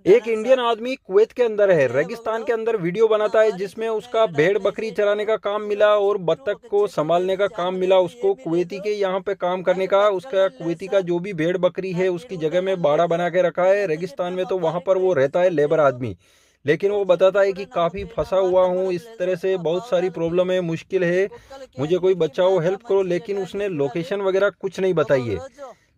एक इंडियन आदमी कुवैत के अंदर है, रेगिस्तान के अंदर वीडियो बनाता है जिसमें उसका भेड़ बकरी चराने का काम मिला और बत्तख को संभालने का काम मिला उसको। कुवैती के यहाँ पे काम करने का, उसका कुवैती का जो भी भेड़ बकरी है उसकी जगह में बाड़ा बना के रखा है। रेगिस्तान में तो वहाँ पर वो रहता है लेबर आदमी, लेकिन वो बताता है कि काफ़ी फंसा हुआ हूँ, इस तरह से बहुत सारी प्रॉब्लम है, मुश्किल है, मुझे कोई बचाओ, हेल्प करो। लेकिन उसने लोकेशन वगैरह कुछ नहीं बताई है।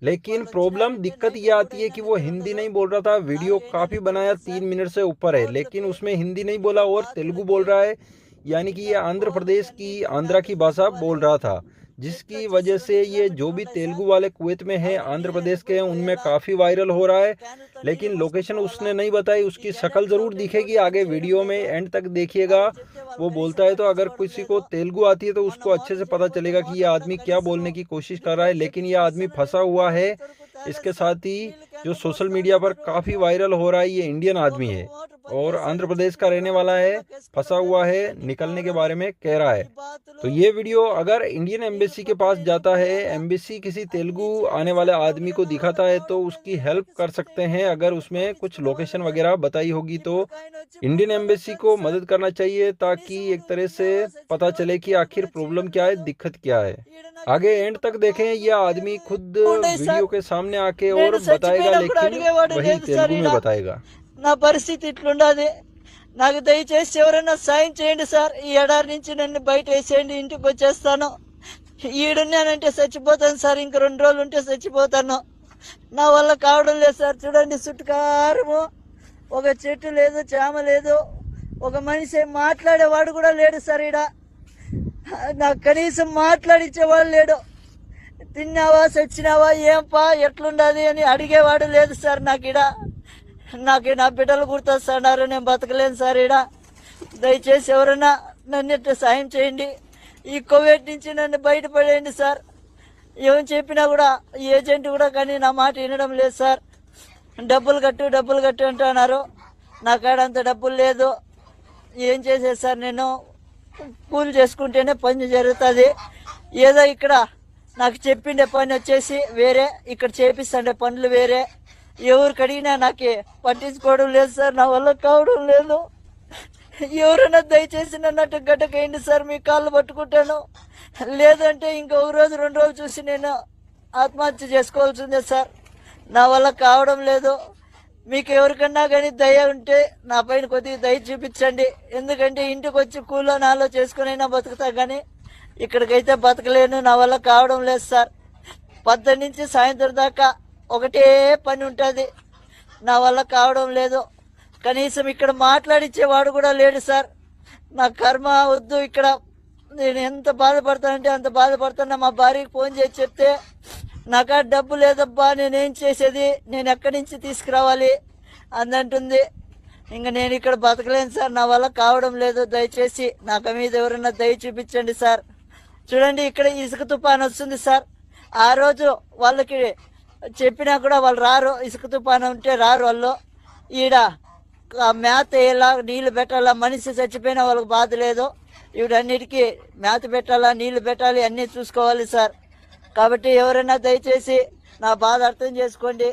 लेकिन प्रॉब्लम दिक्कत ये आती है कि वो हिंदी नहीं बोल रहा था। वीडियो काफ़ी बनाया, 3 मिनट से ऊपर है, लेकिन उसमें हिंदी नहीं बोला और तेलुगु बोल रहा है, यानी कि ये आंध्र प्रदेश की, आंध्रा की भाषा बोल रहा था, जिसकी वजह से ये जो भी तेलुगु वाले कुवैत में हैं, आंध्र प्रदेश के हैं, उनमें काफ़ी वायरल हो रहा है। लेकिन लोकेशन उसने नहीं बताई। उसकी शक्ल ज़रूर दिखेगी आगे वीडियो में, एंड तक देखिएगा। वो बोलता है तो अगर किसी को तेलुगु आती है तो उसको अच्छे से पता चलेगा कि ये आदमी क्या बोलने की कोशिश कर रहा है। लेकिन ये आदमी फंसा हुआ है। इसके साथ ही जो सोशल मीडिया पर काफ़ी वायरल हो रहा है, ये इंडियन आदमी है और आंध्र प्रदेश का रहने वाला है, फंसा हुआ है, निकलने के बारे में कह रहा है। तो ये वीडियो अगर इंडियन एम्बेसी के पास जाता है, एम्बेसी किसी तेलुगु आने वाले आदमी को दिखाता है तो उसकी हेल्प कर सकते हैं। अगर उसमें कुछ लोकेशन वगैरह बताई होगी तो इंडियन एम्बेसी को मदद करना चाहिए, ताकि एक तरह से पता चले कि आखिर प्रॉब्लम क्या है, दिक्कत क्या है। आगे एंड तक देखें, यह आदमी खुद वीडियो के सामने आके और बताएगा, लेकिन वही तेलुगु में बताएगा। నా పరిస్థితి ఇట్లుండదు. నాకు దయచేసి ఎవరైనా సాయం చేయండి సార్. ఈ ఎడారి నుంచి నన్ను బయట వేసేయండి, ఇంటికి వచ్చేస్తాను. ఈడున్నానంటే చచ్చిపోతాను సార్, ఇంక 2 రోజులు ఉంటే చచ్చిపోతాను. నా వల్ల కావడం లేదు సార్. చూడండి, చుట్టుకారము ఒక చెట్టు లేదు, చేమ లేదు, ఒక మనిషి మాట్లాడేవాడు కూడా లేడు సార్. ఈడ నాకు కనీసం మాట్లాడించేవాడు లేడు. తిన్నావా, చచ్చినావా, ఏంపా, ఎట్లుండదు అని అడిగేవాడు లేదు సార్. నాకు నా బిడ్డలు గుర్తొస్తున్నారు, నేను బతకలేను సార్. ఈడ దయచేసి ఎవరైనా నన్ను సాయం చేయండి. ఈ కోవిడ్ నుంచి నన్ను బయటపడేయండి సార్. ఏం చెప్పినా కూడా ఏజెంట్ కూడా కానీ నా మాట వినడం లేదు సార్. డబ్బులు కట్టు అంటున్నారు. నా కాడ అంత డబ్బులు లేదు. ఏం చేసేది సార్? నేను కూలి చేసుకుంటేనే పని జరుగుతుంది. ఏదో ఇక్కడ నాకు చెప్పిండే పని వచ్చేసి వేరే, ఇక్కడ చేపిస్తుండే పనులు వేరే. ఎవరికి అడిగినా నాకు పట్టించుకోవడం లేదు సార్. నా వల్ల కావడం లేదు. ఎవరైనా దయచేసి నన్ను అటు గడ్డకేయండి సార్, మీ కాళ్ళు పట్టుకుంటాను. లేదంటే ఇంకొక రోజు 2 రోజులు చూసి నేను ఆత్మహత్య చేసుకోవాల్సిందే సార్. నా వల్ల కావడం లేదు. మీకు ఎవరికన్నా కానీ దయ ఉంటే నా పైన కొద్దిగా దయ చూపించండి. ఎందుకంటే ఇంటికి వచ్చి కూలో నాలో చేసుకునైనా బతుకుతా, కానీ ఇక్కడికైతే బతకలేను. నా వల్ల కావడం లేదు సార్. 10 నుంచి సాయంత్రం దాకా ఒకటే పని ఉంటుంది. నా వల్ల కావడం లేదు. కనీసం ఇక్కడ మాట్లాడించేవాడు కూడా లేడు సార్. నా కర్మ వద్దు. ఇక్కడ నేను ఎంత బాధపడతానంటే అంత బాధపడుతున్నా. మా భార్యకి ఫోన్ చేసి చెప్తే, నాకు డబ్బు లేదబ్బా, నేనేం చేసేది, నేను ఎక్కడి నుంచి తీసుకురావాలి అందంటుంది. ఇంకా నేను ఇక్కడ బతకలేను సార్. నా వల్ల కావడం లేదు. దయచేసి నాకు మీద ఎవరైనా దయ చూపించండి సార్. చూడండి, ఇక్కడ ఇసుక తుఫాను వస్తుంది సార్. ఆ రోజు వాళ్ళకి చెప్పినా కూడా వాళ్ళు రారు. ఇసుక తుఫాను ఉంటే రారు వాళ్ళు. ఈడ మేత వేయాలా, నీళ్లు పెట్టాలా. మనిషి చచ్చిపోయినా వాళ్ళకి బాధ లేదు. వీడన్నిటికీ మేత పెట్టాలా, నీళ్లు పెట్టాలి, అన్నీ చూసుకోవాలి సార్. కాబట్టి ఎవరైనా దయచేసి నా బాధ అర్థం చేసుకోండి.